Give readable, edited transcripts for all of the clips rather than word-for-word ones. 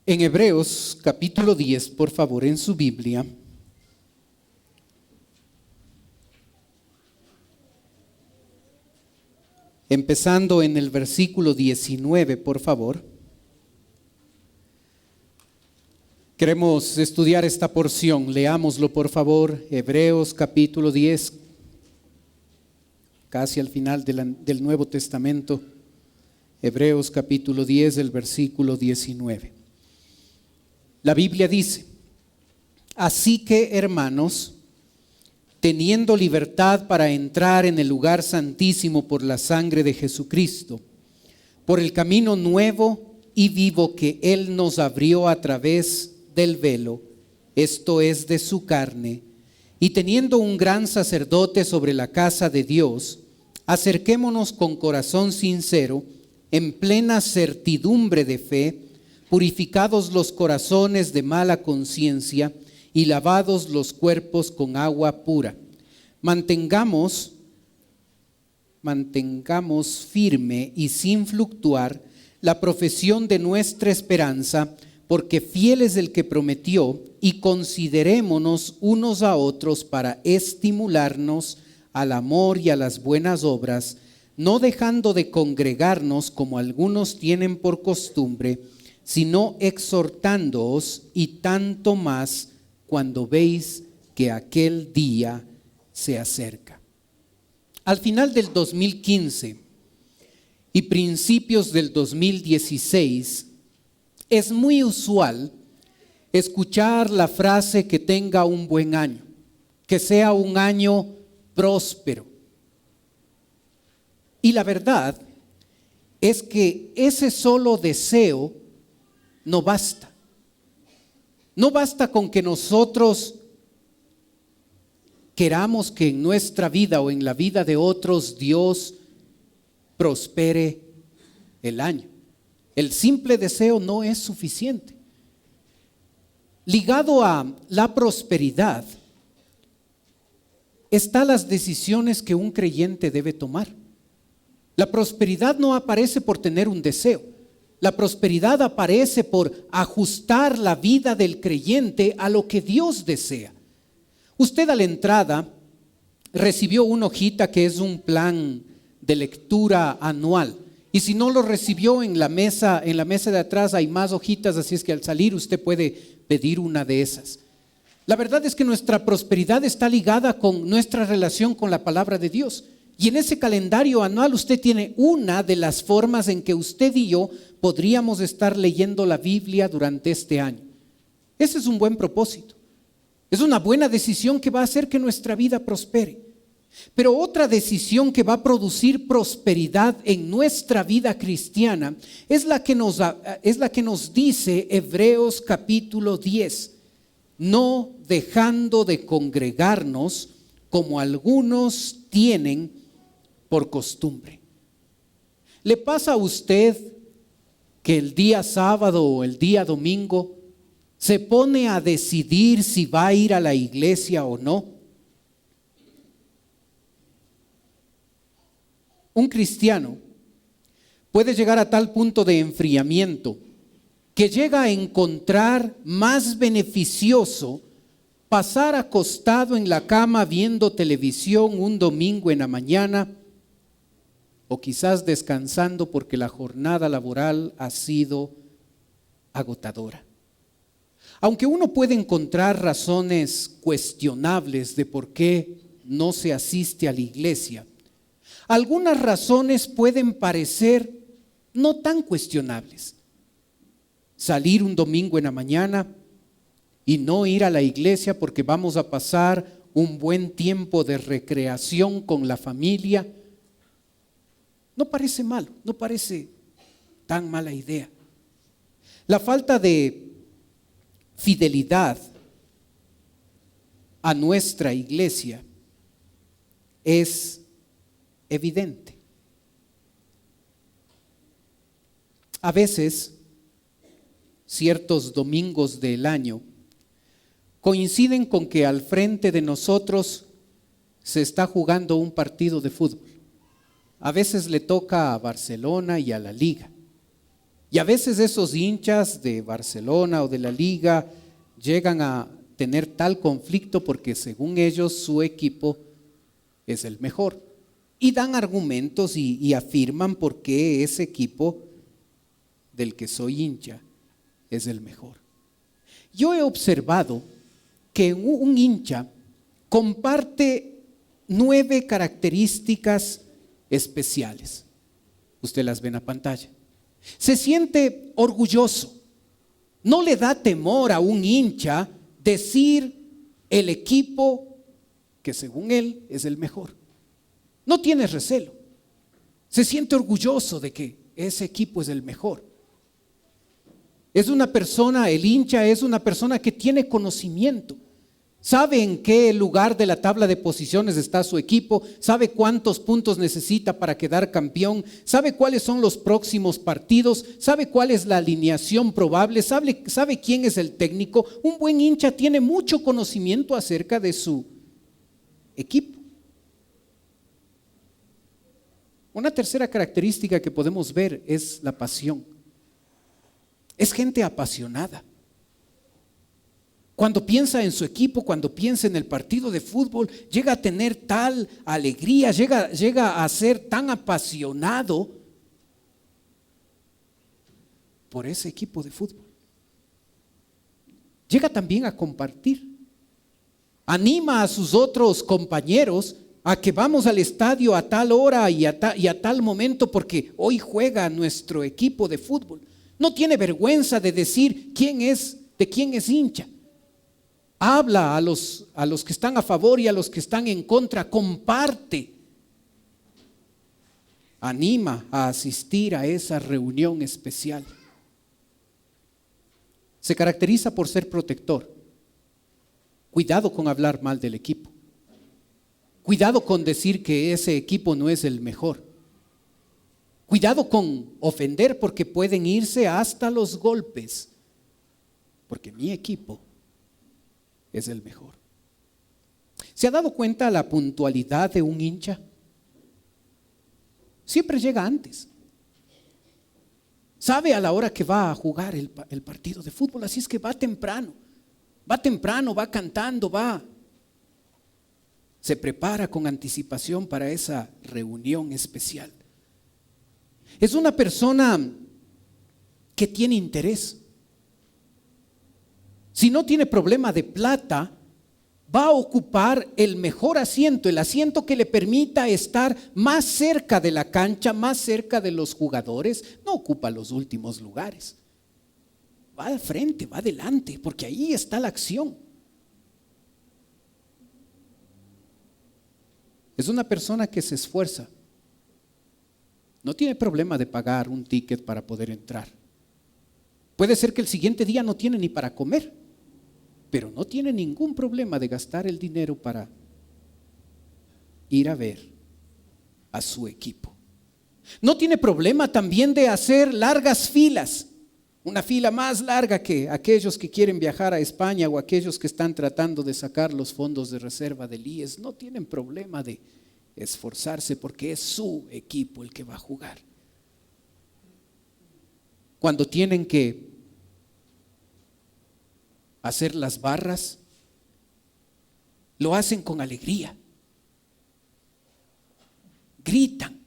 En Hebreos capítulo 10, por favor, en su Biblia. Empezando en el versículo 19, por favor. Queremos estudiar esta porción. Leámoslo, por favor. Hebreos capítulo 10, casi al final del Nuevo Testamento. Hebreos capítulo 10, el versículo 19. La Biblia dice: así que, hermanos, teniendo libertad para entrar en el lugar santísimo por la sangre de Jesucristo, por el camino nuevo y vivo que Él nos abrió a través del velo, esto es, de su carne, y teniendo un gran sacerdote sobre la casa de Dios, acerquémonos con corazón sincero, en plena certidumbre de fe, purificados los corazones de mala conciencia y lavados los cuerpos con agua pura. Mantengamos firme y sin fluctuar la profesión de nuestra esperanza, porque fiel es el que prometió, y considerémonos unos a otros para estimularnos al amor y a las buenas obras, no dejando de congregarnos como algunos tienen por costumbre, sino exhortándoos, y tanto más cuando veis que aquel día se acerca. Al final del 2015 y principios del 2016, es muy usual escuchar la frase que tenga un buen año, que sea un año próspero. Y la verdad es que ese solo deseo no basta. No basta con que nosotros queramos que en nuestra vida o en la vida de otros Dios prospere el año. El simple deseo no es suficiente. Ligado a la prosperidad están las decisiones que un creyente debe tomar. La prosperidad no aparece por tener un deseo. La prosperidad aparece por ajustar la vida del creyente a lo que Dios desea. Usted a la entrada recibió una hojita que es un plan de lectura anual. Y si no lo recibió, en la mesa de atrás hay más hojitas, así es que al salir usted puede pedir una de esas. La verdad es que nuestra prosperidad está ligada con nuestra relación con la palabra de Dios. Y en ese calendario anual usted tiene una de las formas en que usted y yo podríamos estar leyendo la Biblia durante este año. Ese es un buen propósito. Es una buena decisión que va a hacer que nuestra vida prospere. Pero otra decisión que va a producir prosperidad en nuestra vida cristiana es la que nos dice Hebreos capítulo 10. No dejando de congregarnos como algunos tienen por costumbre. ¿Le pasa a usted que el día sábado o el día domingo se pone a decidir si va a ir a la iglesia o no? Un cristiano puede llegar a tal punto de enfriamiento que llega a encontrar más beneficioso pasar acostado en la cama viendo televisión un domingo en la mañana, o quizás descansando porque la jornada laboral ha sido agotadora. Aunque uno puede encontrar razones cuestionables de por qué no se asiste a la iglesia, algunas razones pueden parecer no tan cuestionables. Salir un domingo en la mañana y no ir a la iglesia porque vamos a pasar un buen tiempo de recreación con la familia, no parece malo, no parece tan mala idea. La falta de fidelidad a nuestra iglesia es evidente. A veces, ciertos domingos del año coinciden con que al frente de nosotros se está jugando un partido de fútbol. A veces le toca a Barcelona y a la Liga. Y a veces esos hinchas de Barcelona o de la Liga llegan a tener tal conflicto porque según ellos su equipo es el mejor. Y dan argumentos y afirman por qué ese equipo del que soy hincha es el mejor. Yo he observado que un hincha comparte 9 características especiales. Usted las ve en la pantalla. Se siente orgulloso. No le da temor a un hincha decir el equipo que según él es el mejor. No tiene recelo. Se siente orgulloso de que ese equipo es el mejor. Es una persona, el hincha es una persona que tiene conocimiento. Sabe en qué lugar de la tabla de posiciones está su equipo, sabe cuántos puntos necesita para quedar campeón, sabe cuáles son los próximos partidos, sabe cuál es la alineación probable, sabe quién es el técnico. Un buen hincha tiene mucho conocimiento acerca de su equipo. Una tercera característica que podemos ver es la pasión. Es gente apasionada. Cuando piensa en su equipo, cuando piensa en el partido de fútbol, llega a tener tal alegría, llega a ser tan apasionado por ese equipo de fútbol. Llega también a compartir. Anima a sus otros compañeros a que vamos al estadio a tal hora y a tal momento porque hoy juega nuestro equipo de fútbol. No tiene vergüenza de decir de quién es hincha. Habla a los que están a favor y a los que están en contra, comparte, anima a asistir a esa reunión especial. Se caracteriza por ser protector. Cuidado con hablar mal del equipo. Cuidado con decir que ese equipo no es el mejor. Cuidado con ofender porque pueden irse hasta los golpes, porque mi equipo es el mejor. ¿Se ha dado cuenta la puntualidad de un hincha? Siempre llega antes. Sabe a la hora que va a jugar el partido de fútbol, así es que va temprano, va cantando, se prepara con anticipación para esa reunión especial. Es una persona que tiene interés. Si no tiene problema de plata, va a ocupar el mejor asiento, el asiento que le permita estar más cerca de la cancha, más cerca de los jugadores. No ocupa los últimos lugares. Va al frente, va adelante, porque ahí está la acción. Es una persona que se esfuerza. No tiene problema de pagar un ticket para poder entrar. Puede ser que el siguiente día no tiene ni para comer, pero no tiene ningún problema de gastar el dinero para ir a ver a su equipo. No tiene problema también de hacer largas filas, una fila más larga que aquellos que quieren viajar a España o aquellos que están tratando de sacar los fondos de reserva del IES. No tienen problema de esforzarse porque es su equipo el que va a jugar. Cuando tienen que hacer las barras, lo hacen con alegría. Gritan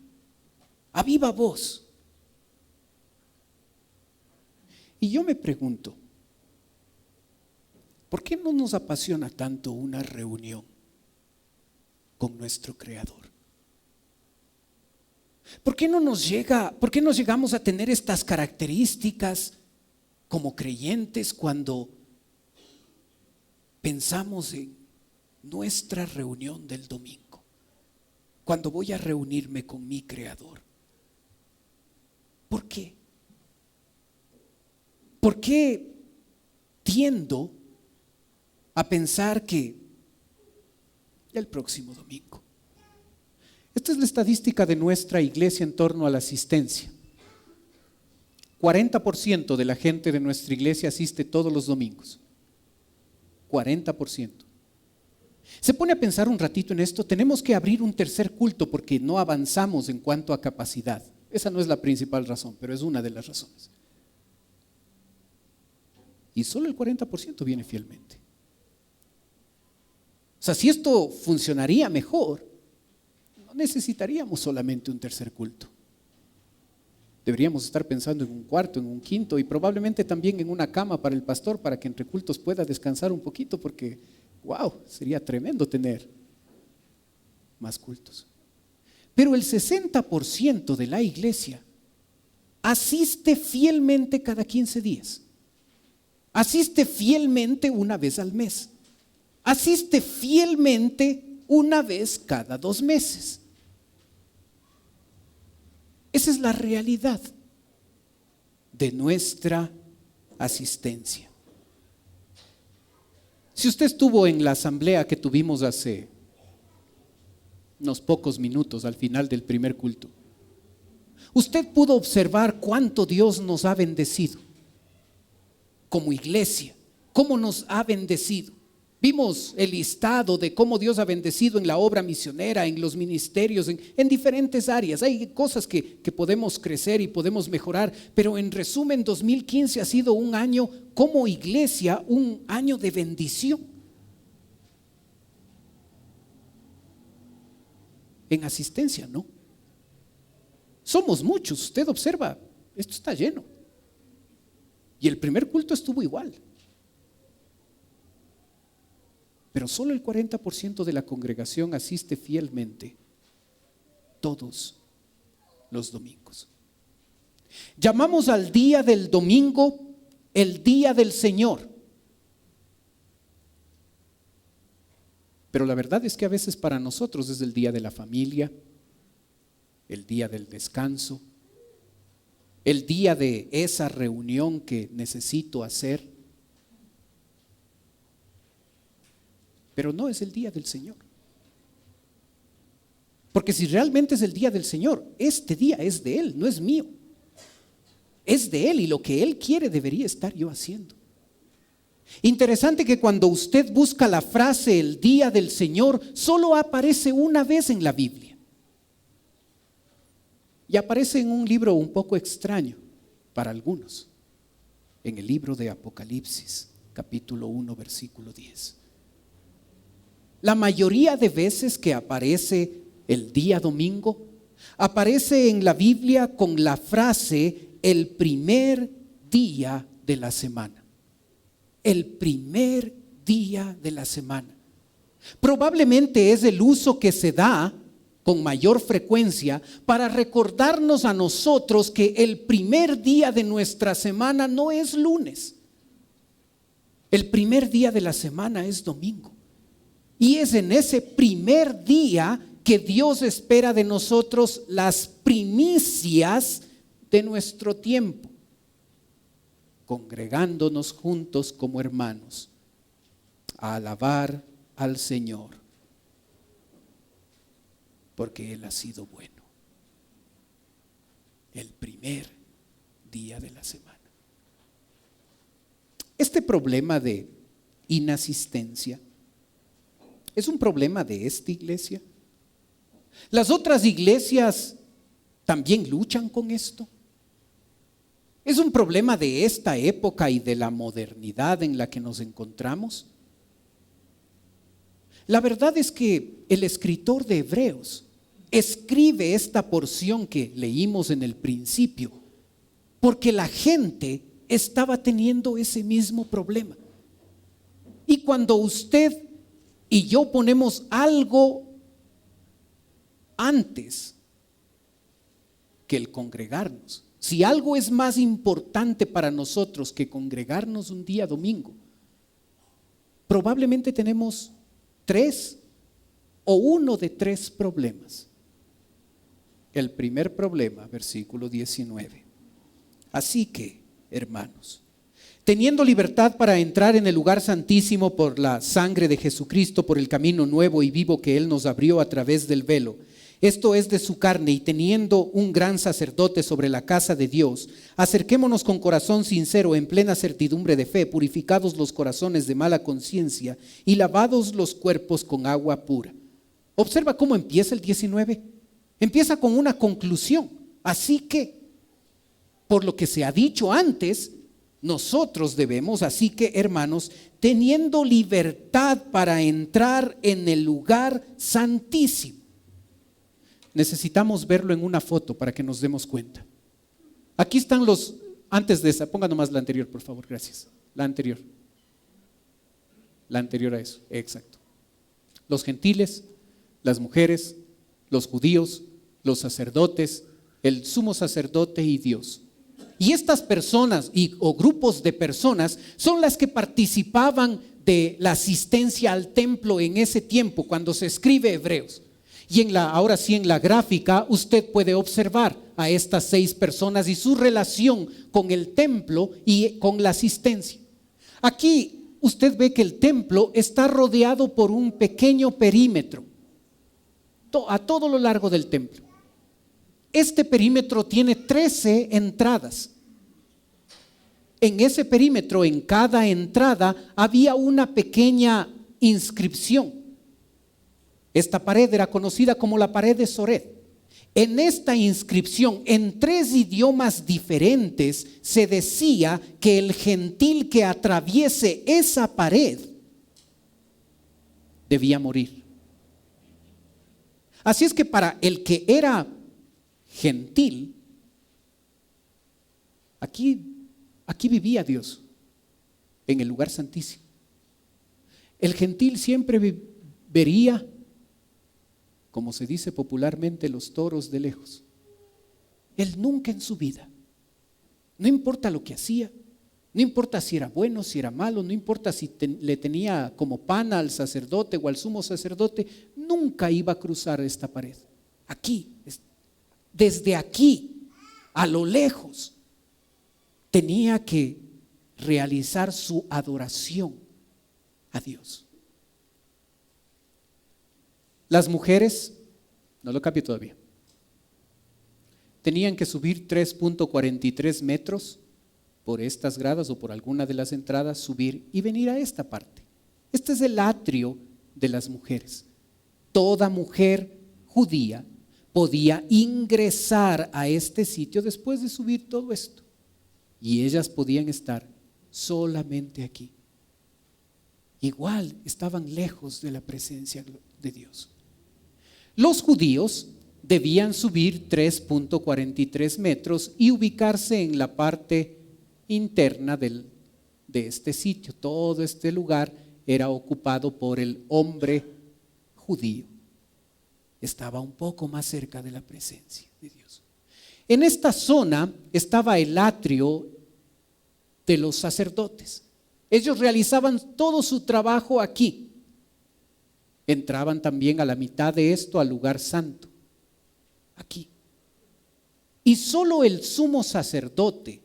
a viva voz. Y yo me pregunto, ¿por qué no nos apasiona tanto una reunión con nuestro Creador? ¿Por qué no llegamos a tener estas características como creyentes cuando pensamos en nuestra reunión del domingo? Cuando voy a reunirme con mi Creador. ¿Por qué? ¿Por qué tiendo a pensar que el próximo domingo? Esta es la estadística de nuestra iglesia en torno a la asistencia. 40% de la gente de nuestra iglesia asiste todos los domingos. 40%. Se pone a pensar un ratito en esto, tenemos que abrir un tercer culto porque no avanzamos en cuanto a capacidad. Esa no es la principal razón, pero es una de las razones. y solo el 40% viene fielmente. O sea, si esto funcionaría mejor, no necesitaríamos solamente un tercer culto. Deberíamos estar pensando en un cuarto, en un quinto y probablemente también en una cama para el pastor para que entre cultos pueda descansar un poquito porque, wow, sería tremendo tener más cultos. Pero el 60% de la iglesia asiste fielmente cada 15 días. Asiste fielmente una vez al mes. Asiste fielmente una vez cada 2 meses. Esa es la realidad de nuestra asistencia. Si usted estuvo en la asamblea que tuvimos hace unos pocos minutos al final del primer culto, usted pudo observar cuánto Dios nos ha bendecido como iglesia, cómo nos ha bendecido. Vimos el listado de cómo Dios ha bendecido en la obra misionera, en los ministerios, en diferentes áreas. Hay cosas que podemos crecer y podemos mejorar, pero en resumen 2015 ha sido un año como iglesia, un año de bendición. En asistencia, ¿no? Somos muchos, usted observa, esto está lleno. Y el primer culto estuvo igual. Pero solo el 40% de la congregación asiste fielmente todos los domingos. Llamamos al día del domingo el día del Señor. Pero la verdad es que a veces para nosotros es el día de la familia, el día del descanso, el día de esa reunión que necesito hacer. Pero no es el día del Señor. Porque si realmente es el día del Señor, este día es de Él, no es mío. Es de Él y lo que Él quiere debería estar yo haciendo. Interesante que cuando usted busca la frase el día del Señor, solo aparece una vez en la Biblia. Y aparece en un libro un poco extraño para algunos, en el libro de Apocalipsis, capítulo 1, versículo 10. La mayoría de veces que aparece el día domingo, aparece en la Biblia con la frase el primer día de la semana. El primer día de la semana. Probablemente es el uso que se da con mayor frecuencia para recordarnos a nosotros que el primer día de nuestra semana no es lunes. El primer día de la semana es domingo. Y es en ese primer día que Dios espera de nosotros las primicias de nuestro tiempo, congregándonos juntos como hermanos a alabar al Señor, porque Él ha sido bueno. El primer día de la semana. Este problema de inasistencia ¿es un problema de esta iglesia? ¿Las otras iglesias también luchan con esto? ¿Es un problema de esta época y de la modernidad en la que nos encontramos? La verdad es que el escritor de Hebreos escribe esta porción que leímos en el principio porque la gente estaba teniendo ese mismo problema. Y cuando usted y yo ponemos algo antes que el congregarnos, si algo es más importante para nosotros que congregarnos un día domingo, probablemente tenemos 3 o uno de 3 problemas. El primer problema, versículo 19. Así que, hermanos, teniendo libertad para entrar en el lugar santísimo por la sangre de Jesucristo, por el camino nuevo y vivo que Él nos abrió a través del velo, esto es de su carne, y teniendo un gran sacerdote sobre la casa de Dios, acerquémonos con corazón sincero, en plena certidumbre de fe, purificados los corazones de mala conciencia y lavados los cuerpos con agua pura. Observa cómo empieza el 19. Empieza con una conclusión. Así que, por lo que se ha dicho antes, Nosotros debemos, así que hermanos, teniendo libertad para entrar en el lugar santísimo. Necesitamos verlo en una foto para que nos demos cuenta. Aquí están los, antes de esa, ponga nomás la anterior, por favor, gracias. La anterior a eso, exacto. Los gentiles, las mujeres, los judíos, los sacerdotes, el sumo sacerdote y Dios. Y estas personas o grupos de personas son las que participaban de la asistencia al templo en ese tiempo cuando se escribe Hebreos. Y ahora sí en la gráfica usted puede observar a estas 6 personas y su relación con el templo y con la asistencia. Aquí usted ve que el templo está rodeado por un pequeño perímetro a todo lo largo del templo. Este perímetro tiene 13 entradas. En ese perímetro, en cada entrada, había una pequeña inscripción. Esta pared era conocida como la pared de Sored. En esta inscripción, en 3 idiomas diferentes, se decía que el gentil que atraviese esa pared debía morir. Así es que para el que era gentil, aquí vivía Dios, en el lugar santísimo. El gentil siempre vería, como se dice popularmente, los toros de lejos. Él nunca en su vida, no importa lo que hacía, no importa si era bueno, si era malo, no importa si le tenía como pana al sacerdote o al sumo sacerdote, nunca iba a cruzar esta pared. Aquí, desde aquí, a lo lejos, tenía que realizar su adoración a Dios. Las mujeres, no lo cambio todavía, tenían que subir 3.43 metros por estas gradas o por alguna de las entradas, subir y venir a esta parte. Este es el atrio de las mujeres. Toda mujer judía podía ingresar a este sitio después de subir todo esto. Y ellas podían estar solamente aquí. Igual estaban lejos de la presencia de Dios. Los judíos debían subir 3.43 metros y ubicarse en la parte interna de este sitio. Todo este lugar era ocupado por el hombre judío. Estaba un poco más cerca de la presencia de Dios. En esta zona estaba el atrio de los sacerdotes. Ellos realizaban todo su trabajo aquí. Entraban también a la mitad de esto al lugar santo, aquí. Y solo el sumo sacerdote,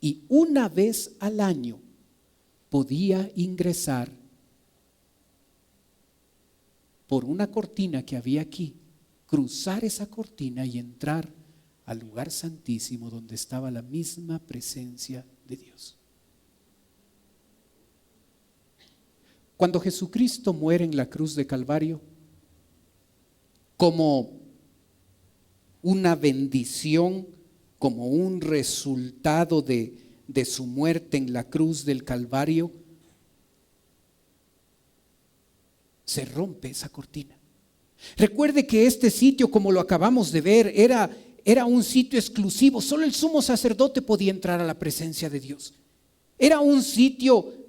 y una vez al año, podía ingresar por una cortina que había aquí, cruzar esa cortina y entrar al lugar santísimo donde estaba la misma presencia de Dios. Cuando Jesucristo muere en la cruz de Calvario, como una bendición, como un resultado de su muerte en la cruz del Calvario, se rompe esa cortina. Recuerde que este sitio, como lo acabamos de ver, era un sitio exclusivo. Solo el sumo sacerdote podía entrar a la presencia de Dios. Era un sitio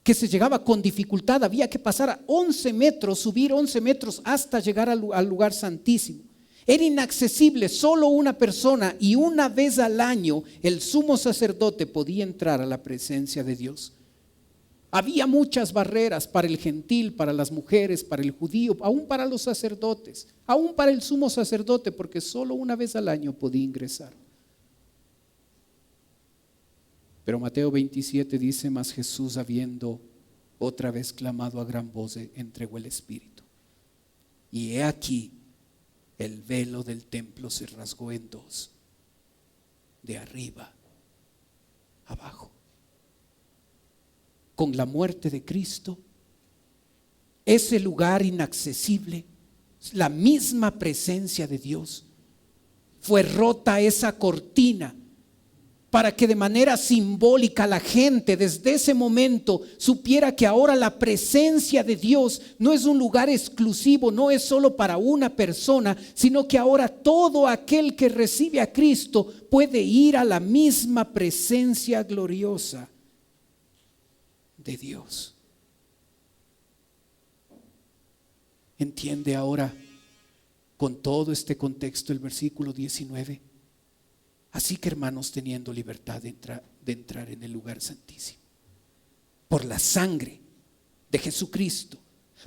que se llegaba con dificultad. Había que pasar a 11 metros, subir 11 metros hasta llegar al lugar santísimo. Era inaccesible, solo una persona, y una vez al año el sumo sacerdote podía entrar a la presencia de Dios. Había muchas barreras para el gentil, para las mujeres, para el judío, aún para los sacerdotes, aún para el sumo sacerdote, porque solo una vez al año podía ingresar. Pero Mateo 27 dice: mas Jesús, habiendo otra vez clamado a gran voz, entregó el Espíritu. Y he aquí, el velo del templo se rasgó en dos, de arriba abajo. Con la muerte de Cristo, ese lugar inaccesible, la misma presencia de Dios, fue rota esa cortina para que de manera simbólica la gente desde ese momento supiera que ahora la presencia de Dios no es un lugar exclusivo, no es solo para una persona, sino que ahora todo aquel que recibe a Cristo puede ir a la misma presencia gloriosa de Dios. ¿Entiende ahora con todo este contexto el versículo 19? Así que, hermanos, teniendo libertad de entrar en el lugar santísimo, por la sangre de Jesucristo,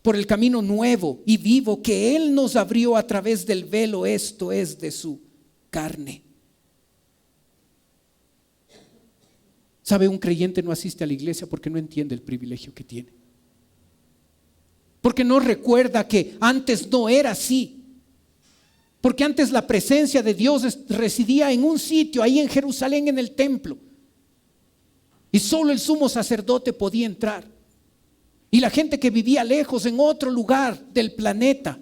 por el camino nuevo y vivo que Él nos abrió a través del velo, esto es, de su carne. ¿Sabe? Un creyente no asiste a la iglesia porque no entiende el privilegio que tiene, porque no recuerda que antes no era así. Porque antes la presencia de Dios residía en un sitio, ahí en Jerusalén, en el templo. Y solo el sumo sacerdote podía entrar. Y la gente que vivía lejos, en otro lugar del planeta,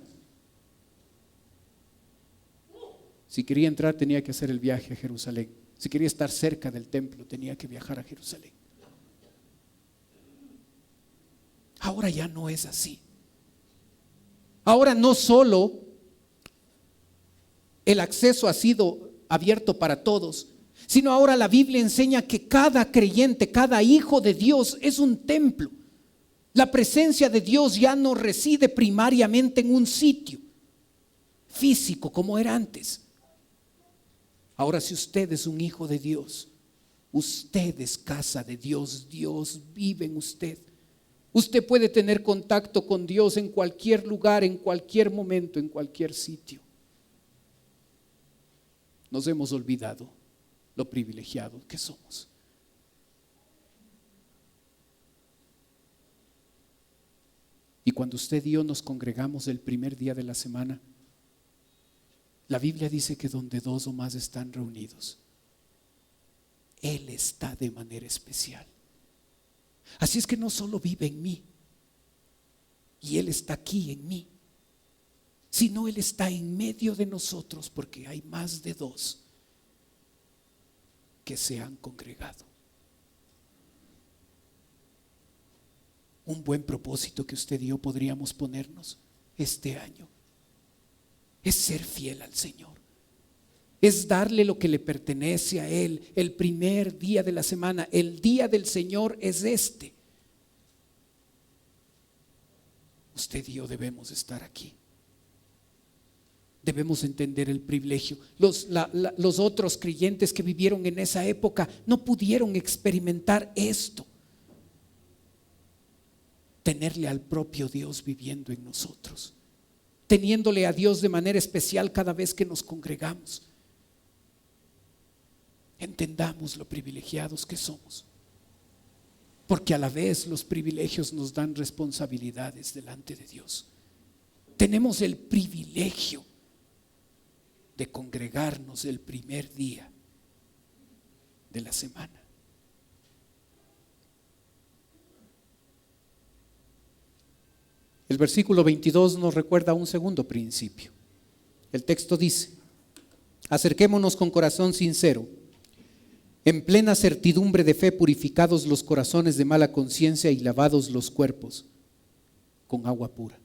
si quería entrar tenía que hacer el viaje a Jerusalén. Si quería estar cerca del templo tenía que viajar a Jerusalén. Ahora ya no es así. Ahora no solo el acceso ha sido abierto para todos, sino ahora la Biblia enseña que cada creyente, cada hijo de Dios es un templo. La presencia de Dios ya no reside primariamente en un sitio físico como era antes. Ahora, si usted es un hijo de Dios, usted es casa de Dios, Dios vive en usted. Usted puede tener contacto con Dios en cualquier lugar, en cualquier momento, en cualquier sitio. Nos hemos olvidado lo privilegiados que somos. Y cuando usted y yo nos congregamos el primer día de la semana, la Biblia dice que donde dos o más están reunidos, Él está de manera especial. Así es que no solo vive en mí, y Él está aquí en mí, sino Él está en medio de nosotros, porque hay más de dos que se han congregado. Un buen propósito que usted y yo podríamos ponernos este año es ser fiel al Señor, es darle lo que le pertenece a Él el primer día de la semana. El día del Señor es este. Usted y yo debemos estar aquí. Debemos entender el privilegio. Los otros creyentes que vivieron en esa época no pudieron experimentar esto. Tenerle al propio Dios viviendo en nosotros, teniéndole a Dios de manera especial cada vez que nos congregamos. Entendamos lo privilegiados que somos, porque a la vez los privilegios nos dan responsabilidades delante de Dios. Tenemos el privilegio de congregarnos el primer día de la semana. El versículo 22 nos recuerda un segundo principio. El texto dice: acerquémonos con corazón sincero, en plena certidumbre de fe, purificados los corazones de mala conciencia y lavados los cuerpos con agua pura.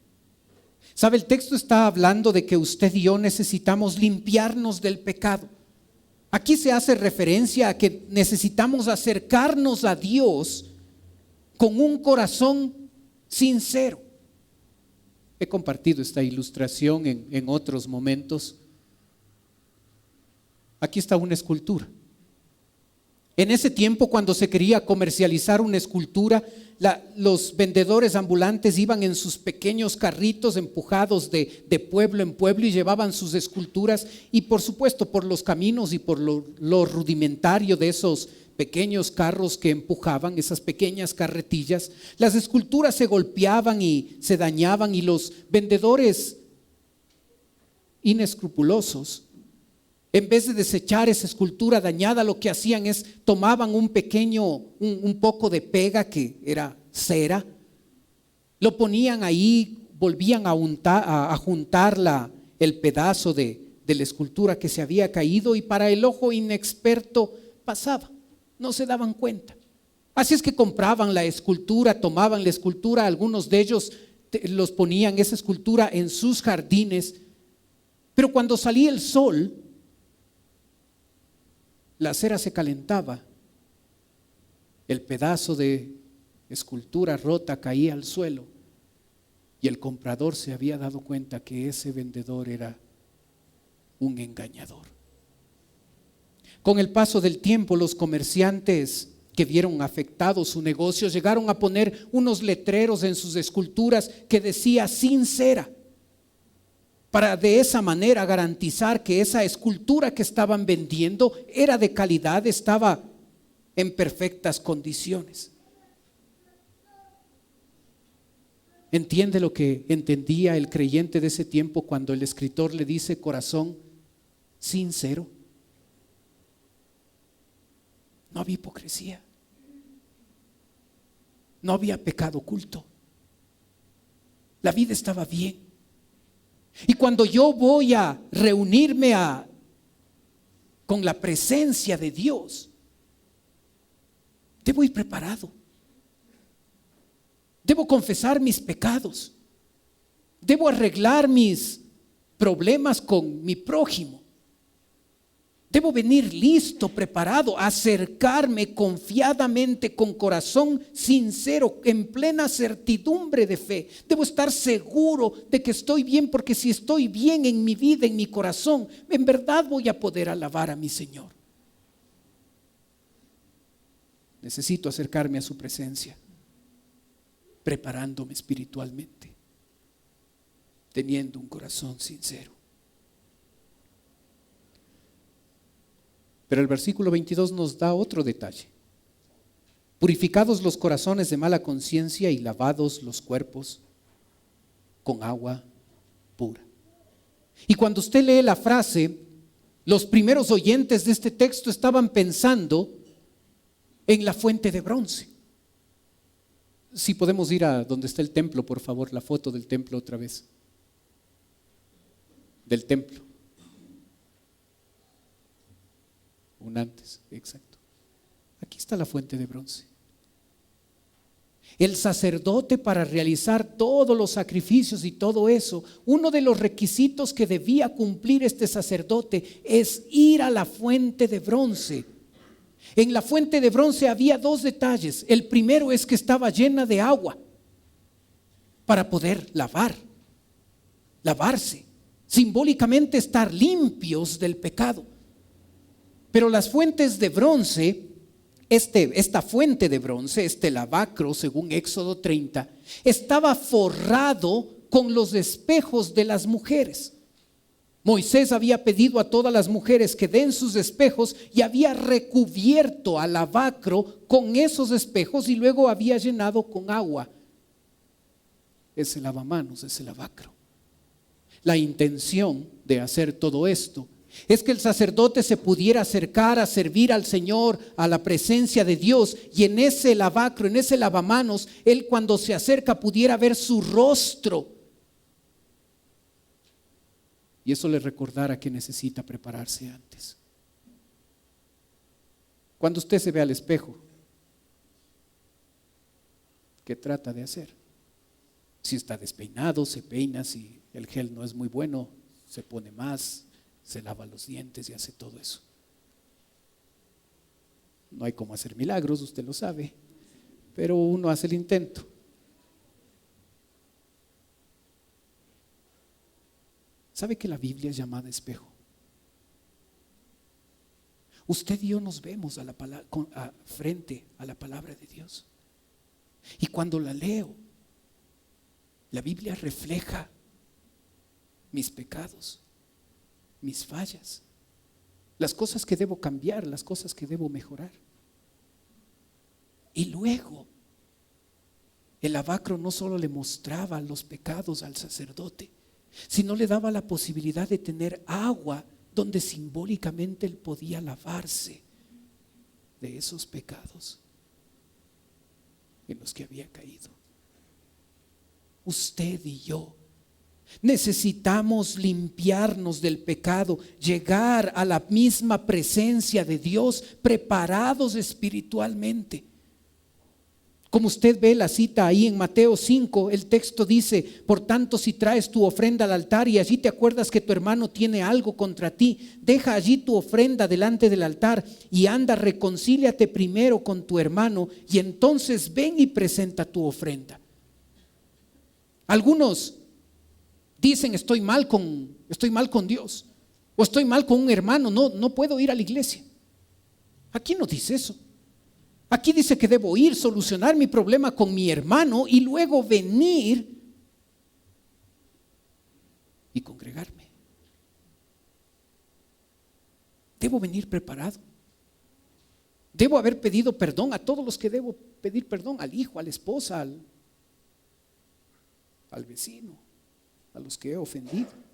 ¿Sabe? El texto está hablando de que usted y yo necesitamos limpiarnos del pecado. Aquí se hace referencia a que necesitamos acercarnos a Dios con un corazón sincero. He compartido esta ilustración en otros momentos. Aquí está una escultura. En ese tiempo, cuando se quería comercializar una escultura, los vendedores ambulantes iban en sus pequeños carritos empujados de pueblo en pueblo y llevaban sus esculturas, y por supuesto por los caminos y por lo rudimentario de esos pequeños carros que empujaban, esas pequeñas carretillas, las esculturas se golpeaban y se dañaban, y los vendedores inescrupulosos, en vez de desechar esa escultura dañada, lo que hacían es tomaban un poco de pega, que era cera, lo ponían ahí, volvían a juntar el pedazo de la escultura que se había caído, y para el ojo inexperto pasaba, no se daban cuenta. Así es que compraban la escultura, tomaban la escultura, algunos de ellos los ponían esa escultura en sus jardines, pero cuando salía el sol, la cera se calentaba, el pedazo de escultura rota caía al suelo y el comprador se había dado cuenta que ese vendedor era un engañador. Con el paso del tiempo, los comerciantes que vieron afectado su negocio llegaron a poner unos letreros en sus esculturas que decía sin cera, para de esa manera garantizar que esa escultura que estaban vendiendo era de calidad, estaba en perfectas condiciones. ¿Entiende lo que entendía el creyente de ese tiempo cuando el escritor le dice corazón sincero? No había hipocresía, no había pecado oculto, la vida estaba bien. Y cuando yo voy a reunirme con la presencia de Dios, debo ir preparado. Debo confesar mis pecados. Debo arreglar mis problemas con mi prójimo. Debo venir listo, preparado, acercarme confiadamente, con corazón sincero, en plena certidumbre de fe. Debo estar seguro de que estoy bien, porque si estoy bien en mi vida, en mi corazón, en verdad voy a poder alabar a mi Señor. Necesito acercarme a su presencia, preparándome espiritualmente, teniendo un corazón sincero. Pero el versículo 22 nos da otro detalle. Purificados los corazones de mala conciencia y lavados los cuerpos con agua pura. Y cuando usted lee la frase, los primeros oyentes de este texto estaban pensando en la fuente de bronce. Si podemos ir a donde está el templo, por favor, la foto del templo otra vez. Del templo. Un antes, exacto. Aquí está la fuente de bronce. El sacerdote, para realizar todos los sacrificios y todo eso, uno de los requisitos que debía cumplir este sacerdote es ir a la fuente de bronce. En la fuente de bronce había dos detalles. El primero es que estaba llena de agua para poder lavarse, simbólicamente estar limpios del pecado. Pero las fuentes de bronce, esta fuente de bronce, este lavacro, según Éxodo 30, estaba forrado con los espejos de las mujeres. Moisés había pedido a todas las mujeres que den sus espejos y había recubierto al lavacro con esos espejos y luego había llenado con agua ese lavamanos, ese lavacro. La intención de hacer todo esto es que el sacerdote se pudiera acercar a servir al Señor, a la presencia de Dios, y en ese lavacro, en ese lavamanos, él cuando se acerca pudiera ver su rostro. Y eso le recordara que necesita prepararse antes. Cuando usted se ve al espejo, ¿qué trata de hacer? Si está despeinado, se peina, si el gel no es muy bueno, se pone más, se lava los dientes y hace todo eso. No hay cómo hacer milagros, usted lo sabe, pero uno hace el intento. ¿Sabe que la Biblia es llamada espejo? Usted y yo nos vemos frente a la palabra de Dios. Y cuando la leo, la Biblia refleja mis pecados, mis fallas, las cosas que debo cambiar, las cosas que debo mejorar. Y luego, el lavacro no solo le mostraba los pecados al sacerdote, sino le daba la posibilidad de tener agua donde simbólicamente él podía lavarse de esos pecados en los que había caído. Usted y yo Necesitamos limpiarnos del pecado, llegar a la misma presencia de Dios, preparados espiritualmente. Como usted ve la cita ahí en Mateo 5, el texto dice: por tanto, si traes tu ofrenda al altar y allí te acuerdas que tu hermano tiene algo contra ti, deja allí tu ofrenda delante del altar y anda, reconcíliate primero con tu hermano y entonces ven y presenta tu ofrenda. Algunos dicen: estoy mal con Dios, o estoy mal con un hermano, no puedo ir a la iglesia. Aquí no dice eso. Aquí dice que debo ir, solucionar mi problema con mi hermano y luego venir y congregarme. Debo venir preparado. Debo haber pedido perdón a todos los que debo pedir perdón: al hijo, a la esposa, al vecino, a los que he ofendido.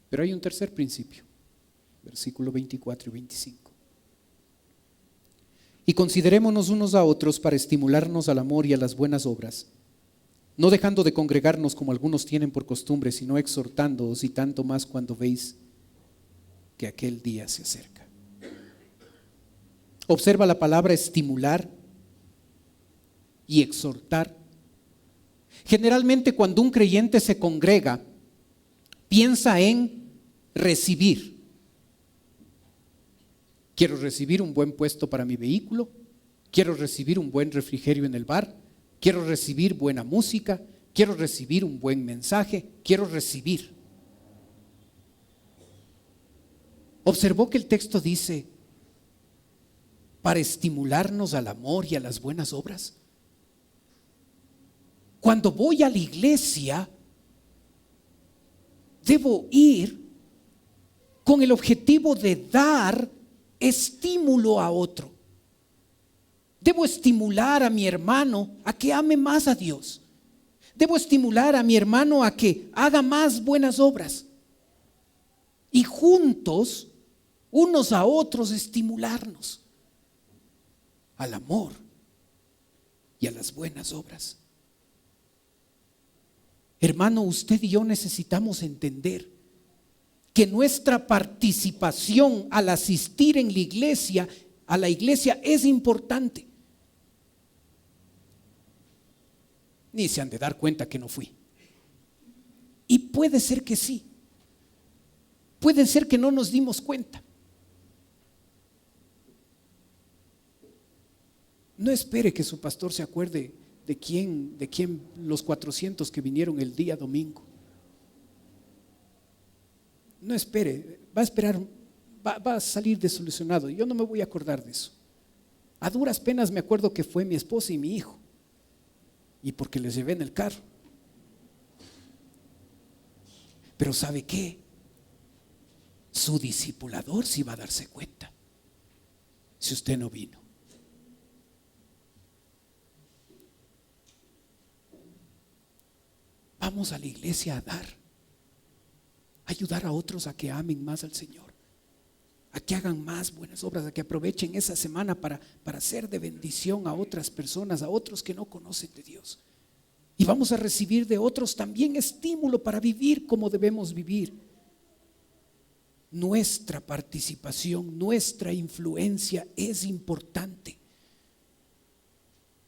Pero hay un tercer principio, versículo 24 y 25. Y considerémonos unos a otros para estimularnos al amor y a las buenas obras, no dejando de congregarnos como algunos tienen por costumbre, sino exhortándoos, y tanto más cuando veis que aquel día se acerca. Observa la palabra estimular y exhortar. Generalmente cuando un creyente se congrega, piensa en recibir. Quiero recibir un buen puesto para mi vehículo, quiero recibir un buen refrigerio en el bar, quiero recibir buena música, quiero recibir un buen mensaje, quiero recibir. Observó que el texto dice: para estimularnos al amor y a las buenas obras. Cuando voy a la iglesia, debo ir con el objetivo de dar estímulo a otro. Debo estimular a mi hermano a que ame más a Dios. Debo estimular a mi hermano a que haga más buenas obras. Y juntos, unos a otros, estimularnos al amor y a las buenas obras. Hermano, usted y yo necesitamos entender que nuestra participación al asistir en la iglesia, a la iglesia, es importante. Ni se han de dar cuenta que no fui. Y puede ser que sí. Puede ser que no nos dimos cuenta. No espere que su pastor se acuerde de quién los 400 que vinieron el día domingo. No espere, va a esperar, va a salir desilusionado. Yo no me voy a acordar de eso. A duras penas me acuerdo que fue mi esposa y mi hijo, y porque les llevé en el carro. Pero ¿sabe qué? Su discipulador sí va a darse cuenta si usted no vino. Vamos a la iglesia a dar, a ayudar a otros a que amen más al Señor, a que hagan más buenas obras, a que aprovechen esa semana para ser de bendición a otras personas, a otros que no conocen de Dios. Y vamos a recibir de otros también estímulo para vivir como debemos vivir. Nuestra participación, nuestra influencia es importante.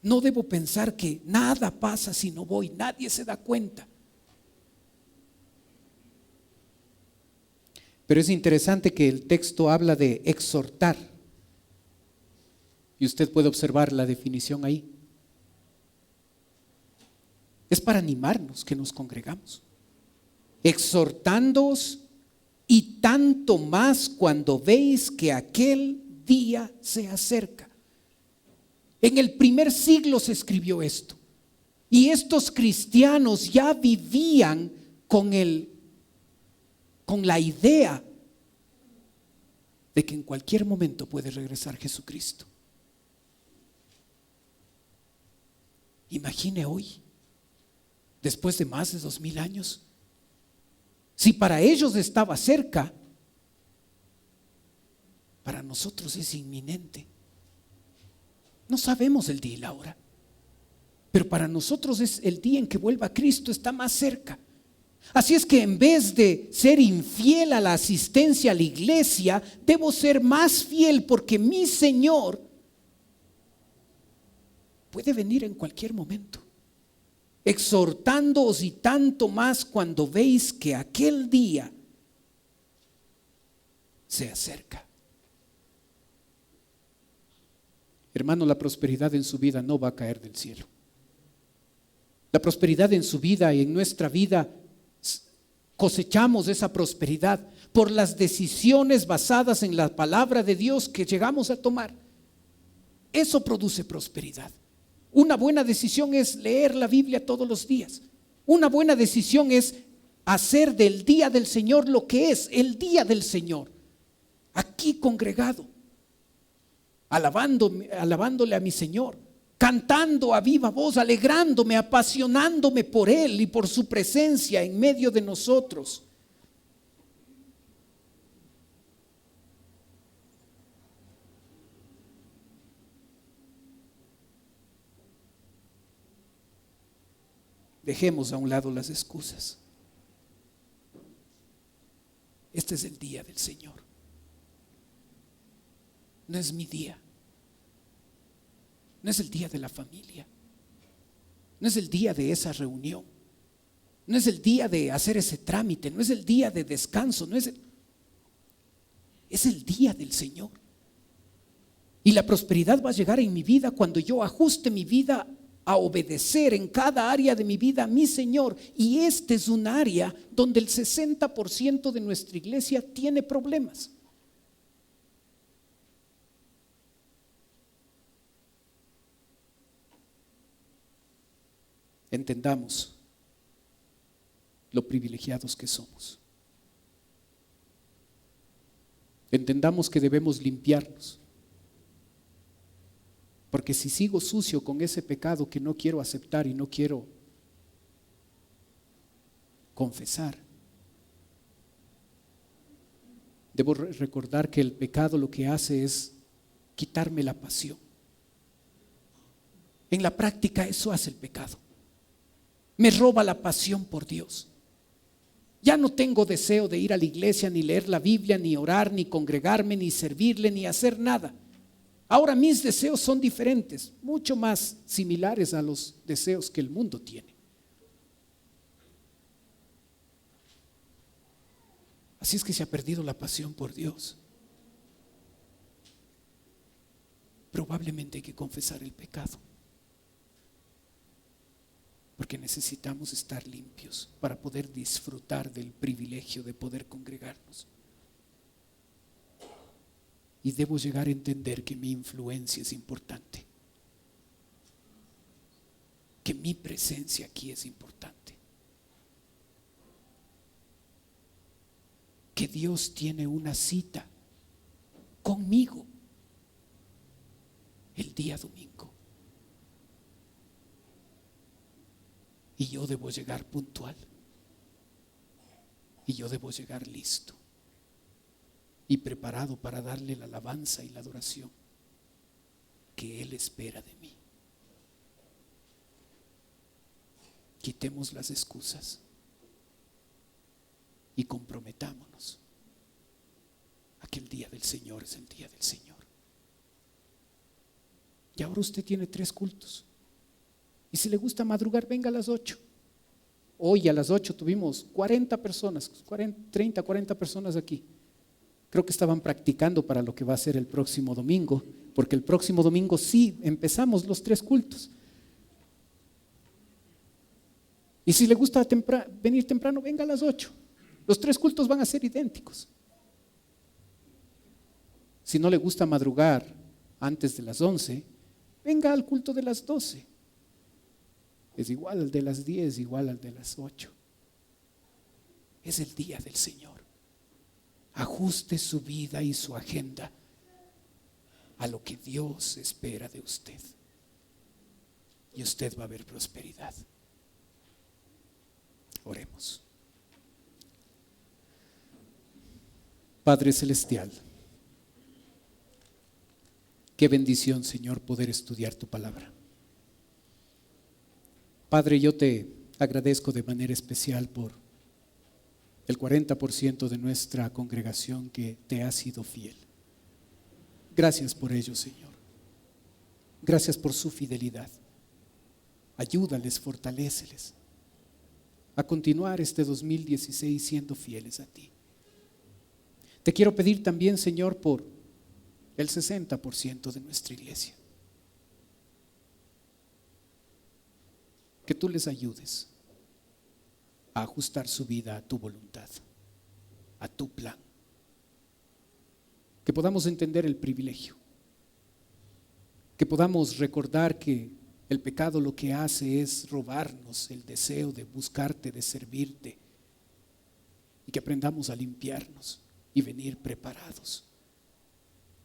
No debo pensar que nada pasa si no voy, nadie se da cuenta. Pero es interesante que el texto habla de exhortar. Y usted puede observar la definición ahí. Es para animarnos que nos congregamos. Exhortándoos, y tanto más cuando veis que aquel día se acerca. En el primer siglo se escribió esto. Y estos cristianos ya vivían con la idea de que en cualquier momento puede regresar Jesucristo. Imagine hoy, después de más de 2000 años, si para ellos estaba cerca, para nosotros es inminente. No sabemos el día y la hora. Pero para nosotros es el día en que vuelva Cristo, está más cerca. Así es que en vez de ser infiel a la asistencia a la iglesia, debo ser más fiel porque mi Señor puede venir en cualquier momento, exhortándoos y tanto más cuando veis que aquel día se acerca. Hermano, la prosperidad en su vida no va a caer del cielo. La prosperidad en su vida y en nuestra vida, cosechamos esa prosperidad por las decisiones basadas en la palabra de Dios que llegamos a tomar. Eso produce prosperidad. Una buena decisión es leer la Biblia todos los días. Una buena decisión es hacer del día del Señor lo que es el día del Señor. Aquí congregado, alabándole a mi Señor, cantando a viva voz, alegrándome, apasionándome por Él y por su presencia en medio de nosotros. Dejemos a un lado las excusas. Este es el día del Señor. No es mi día. No es el día de la familia. No es el día de esa reunión. No es el día de hacer ese trámite. No es el día de descanso. Es el día del Señor. Y la prosperidad va a llegar en mi vida cuando yo ajuste mi vida a obedecer en cada área de mi vida a mi Señor. Y este es un área donde el 60% de nuestra iglesia tiene problemas. Entendamos lo privilegiados que somos. Entendamos que debemos limpiarnos. Porque si sigo sucio con ese pecado que no quiero aceptar y no quiero confesar, debo recordar que el pecado lo que hace es quitarme la pasión. En la práctica eso hace el pecado. Me roba la pasión por Dios. Ya no tengo deseo de ir a la iglesia, ni leer la Biblia, ni orar, ni congregarme, ni servirle, ni hacer nada. Ahora mis deseos son diferentes, mucho más similares a los deseos que el mundo tiene. Así es que se ha perdido la pasión por Dios. Probablemente hay que confesar el pecado. Porque necesitamos estar limpios para poder disfrutar del privilegio de poder congregarnos. Y debo llegar a entender que mi influencia es importante. Que mi presencia aquí es importante. Que Dios tiene una cita conmigo el día domingo. Y yo debo llegar puntual. Y yo debo llegar listo y preparado para darle la alabanza y la adoración que Él espera de mí. Quitemos las excusas y comprometámonos a que el día del Señor es el día del Señor. Y ahora usted tiene 3 cultos. Y si le gusta madrugar, venga a las 8. Hoy a las 8 tuvimos 40 personas, 30, 40 personas aquí. Creo que estaban practicando para lo que va a ser el próximo domingo, porque el próximo domingo sí empezamos los 3 cultos. Y si le gusta venir temprano, venga a las 8. Los 3 cultos van a ser idénticos. Si no le gusta madrugar antes de las 11, venga al culto de las 12. Es igual al de las 10, igual al de las 8. Es el día del Señor. Ajuste su vida y su agenda a lo que Dios espera de usted. Y usted va a ver prosperidad. Oremos. Padre Celestial, Qué bendición, Señor, poder estudiar tu palabra. Padre, yo te agradezco de manera especial por el 40% de nuestra congregación que te ha sido fiel. Gracias por ello, Señor. Gracias por su fidelidad. Ayúdales, fortaléceles a continuar este 2016 siendo fieles a ti. Te quiero pedir también, Señor, por el 60% de nuestra iglesia. Que tú les ayudes a ajustar su vida a tu voluntad, a tu plan. Que podamos entender el privilegio. Que podamos recordar que el pecado lo que hace es robarnos el deseo de buscarte, de servirte. Y que aprendamos a limpiarnos y venir preparados.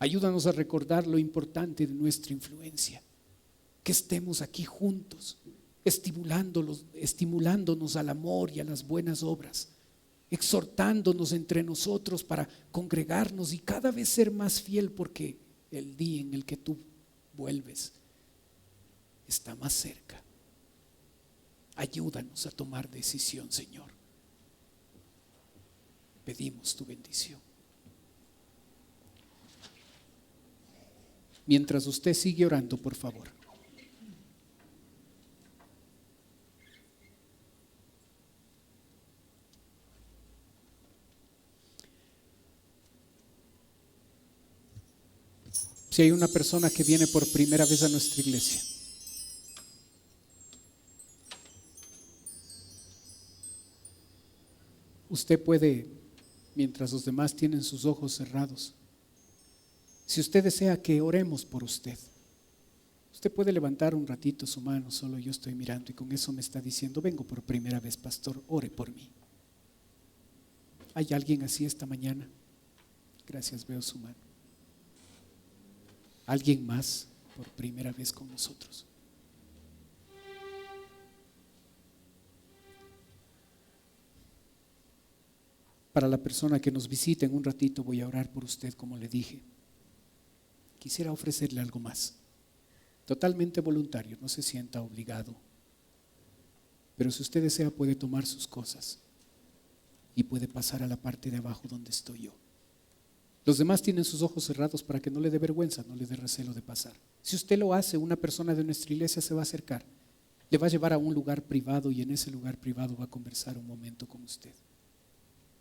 Ayúdanos a recordar lo importante de nuestra influencia. Que estemos aquí juntos, estimulándonos al amor y a las buenas obras, exhortándonos entre nosotros para congregarnos y cada vez ser más fiel, porque el día en el que tú vuelves está más cerca. Ayúdanos a tomar decisión, Señor. Pedimos tu bendición. Mientras usted sigue orando, por favor. Si hay una persona que viene por primera vez a nuestra iglesia, usted puede, mientras los demás tienen sus ojos cerrados, si usted desea que oremos por usted, usted puede levantar un ratito su mano, solo yo estoy mirando y con eso me está diciendo: vengo por primera vez, pastor, ore por mí. ¿Hay alguien así esta mañana? Gracias, veo su mano. ¿Alguien más por primera vez con nosotros? Para la persona que nos visita en un ratito voy a orar por usted, como le dije. Quisiera ofrecerle algo más, totalmente voluntario, no se sienta obligado. Pero si usted desea puede tomar sus cosas y puede pasar a la parte de abajo donde estoy yo. Los demás tienen sus ojos cerrados para que no le dé vergüenza, no le dé recelo de pasar. Si usted lo hace, una persona de nuestra iglesia se va a acercar, le va a llevar a un lugar privado y en ese lugar privado va a conversar un momento con usted.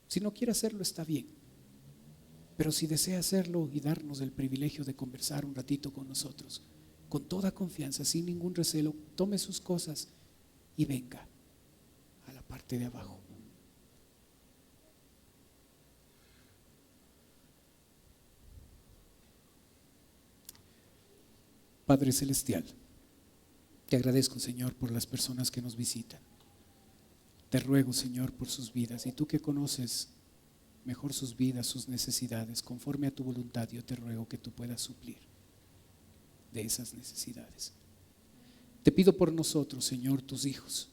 Si no quiere hacerlo, está bien. Pero si desea hacerlo y darnos el privilegio de conversar un ratito con nosotros, con toda confianza, sin ningún recelo, tome sus cosas y venga a la parte de abajo. Padre Celestial, te agradezco, Señor, por las personas que nos visitan. Te ruego, Señor, por sus vidas, y tú que conoces mejor sus vidas, sus necesidades, conforme a tu voluntad, yo te ruego que tú puedas suplir de esas necesidades. Te pido por nosotros, Señor, tus hijos.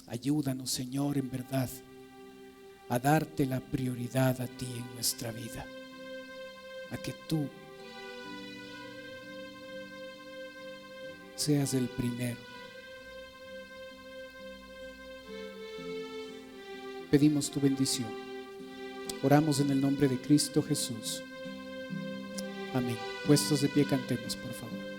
Ayúdanos, Señor, en verdad, a darte la prioridad a ti en nuestra vida, a que tú seas el primero. Pedimos tu bendición. Oramos en el nombre de Cristo Jesús. Amén. Puestos de pie, cantemos, por favor.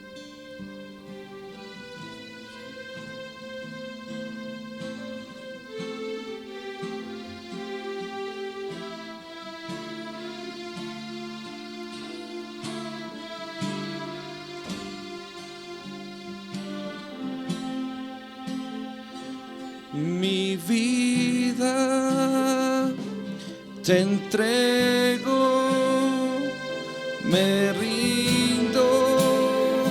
Mi vida te entrego, me rindo,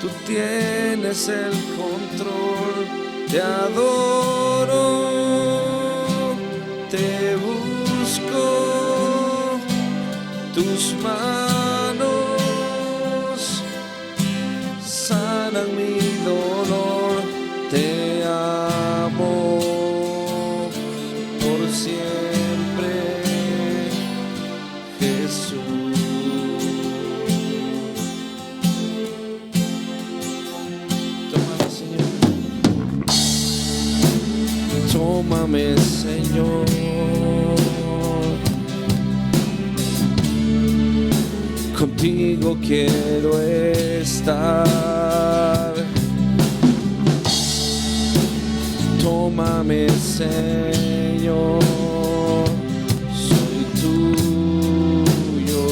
tú tienes el control, te adoro, te busco, tus manos sanan mi dolor, te amo por siempre, Jesús. tómame, Señor. Contigo quiero estar. Tómame, Señor, soy tuyo.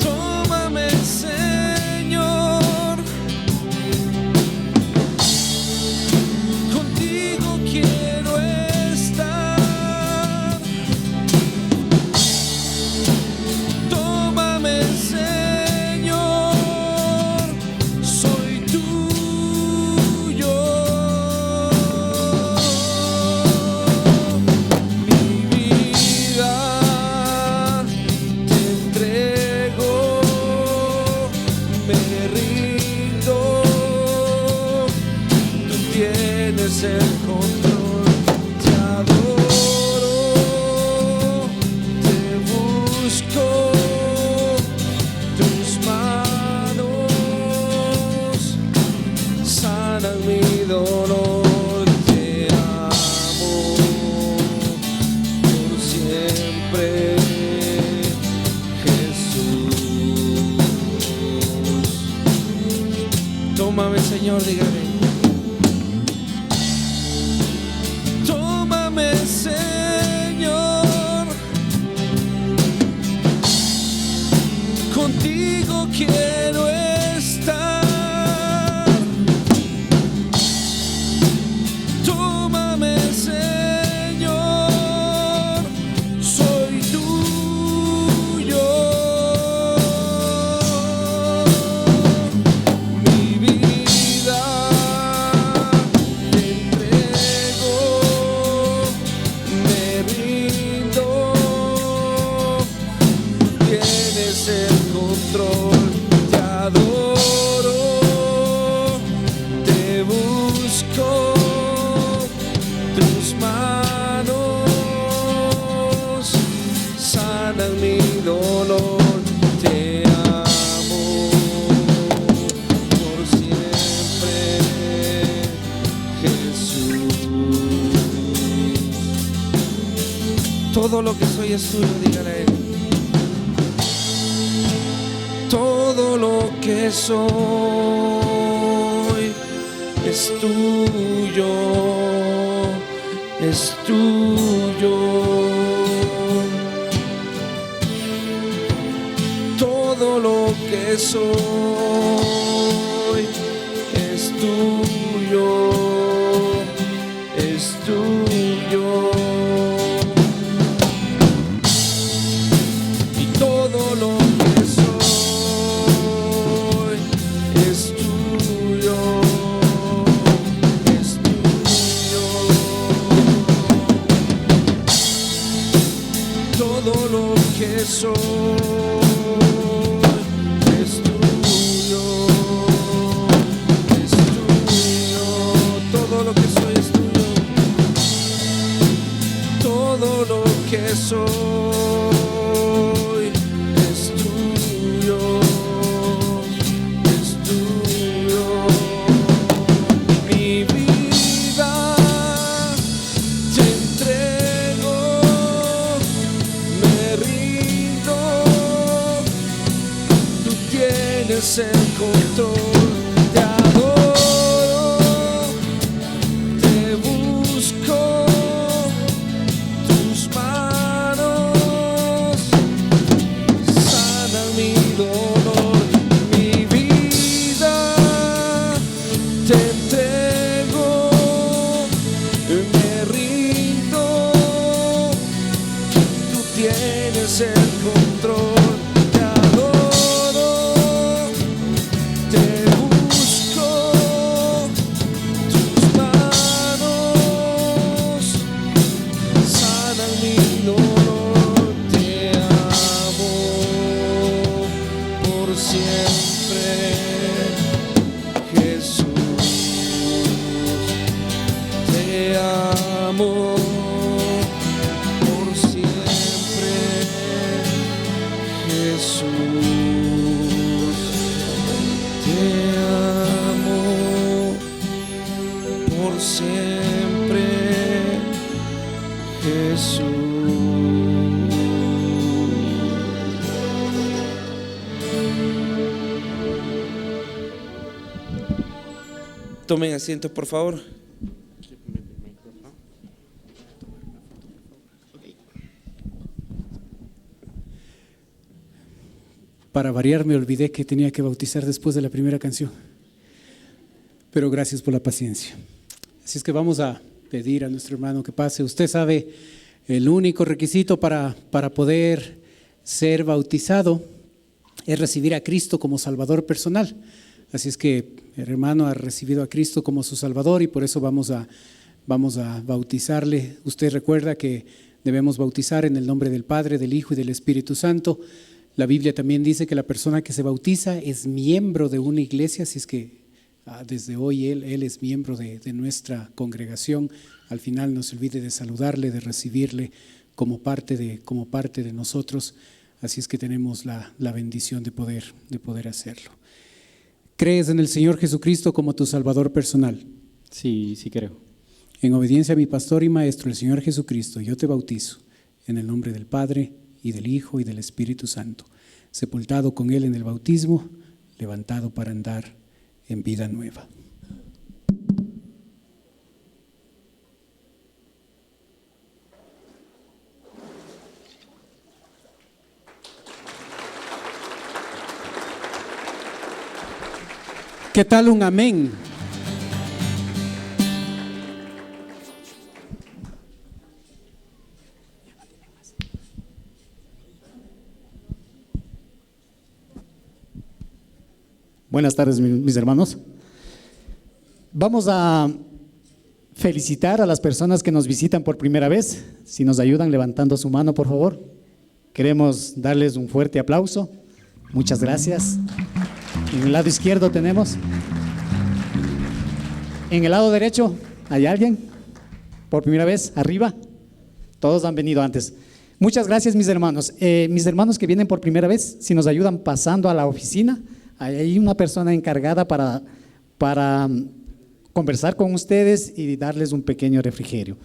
Tómame, Señor, contigo quiero estar. Tómame, Señor, soy tuyo. Mi vida te entrego, me rindo. Tú tienes el control, te adoro, te busco. Tus manos sanan mi dolor. Te amo por siempre, Jesús. Tómame, Señor, dígame. Tómame, Señor, contigo quiero estar. Tómame, Señor, soy tuyo. Mi vida te entrego, me rindo. Tienes el control, te adoro, te busco. Tus manos sanan mi dolor. Te amo por siempre, Jesús. Todo lo que soy es tuyo, dígale a él. Todo lo que soy es tuyo, es tuyo. Todo lo que soy es tuyo, es tuyo. Y todo lo que soy es tuyo, es tuyo. Todo lo que soy es tuyo, es tuyo. Todo lo que soy es tuyo. Todo lo que soy es tuyo, es tuyo. Mi vida te entrego, me rindo. Tú tienes el control, te adoro, te busco. Tus manos sanan mi dolor. Mi vida te entrego, me rindo. Tú tienes el control, te adoro, te busco. Tus manos sanan mi dolor. Te amo por siempre, Jesús. Te amo por siempre, Jesús. Te siempre, Jesús. Tomen asiento, por favor. Para variar, me olvidé que tenía que bautizar después de la primera canción. Pero gracias por la paciencia. Así es que vamos a pedir a nuestro hermano que pase. Usted sabe, el único requisito para poder ser bautizado es recibir a Cristo como Salvador personal. Así es que el hermano ha recibido a Cristo como su Salvador y por eso vamos a bautizarle. Usted recuerda que debemos bautizar en el nombre del Padre, del Hijo y del Espíritu Santo. La Biblia también dice que la persona que se bautiza es miembro de una iglesia, así es que desde hoy él es miembro de nuestra congregación. Al final no se olvide de saludarle, de recibirle como parte de nosotros. Así es que tenemos la bendición de poder hacerlo. ¿Crees en el Señor Jesucristo como tu Salvador personal? Sí, sí creo. En obediencia a mi pastor y maestro, el Señor Jesucristo, yo te bautizo en el nombre del Padre y del Hijo y del Espíritu Santo, sepultado con Él en el bautismo, levantado para andar en vida nueva. ¿Qué tal un amén? Buenas tardes, mis hermanos. Vamos a felicitar a las personas que nos visitan por primera vez. Si nos ayudan levantando su mano, por favor. Queremos darles un fuerte aplauso. Muchas gracias. En el lado izquierdo tenemos. En el lado derecho, ¿hay alguien? Por primera vez, arriba. Todos han venido antes. Muchas gracias, mis hermanos. Mis hermanos que vienen por primera vez, si nos ayudan pasando a la oficina, hay una persona encargada para conversar con ustedes y darles un pequeño refrigerio.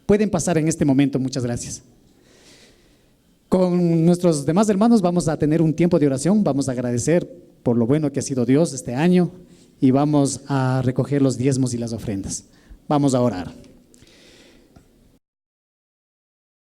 Pueden pasar en este momento, muchas gracias. Con nuestros demás hermanos vamos a tener un tiempo de oración, vamos a agradecer por lo bueno que ha sido Dios este año y vamos a recoger los diezmos y las ofrendas. Vamos a orar.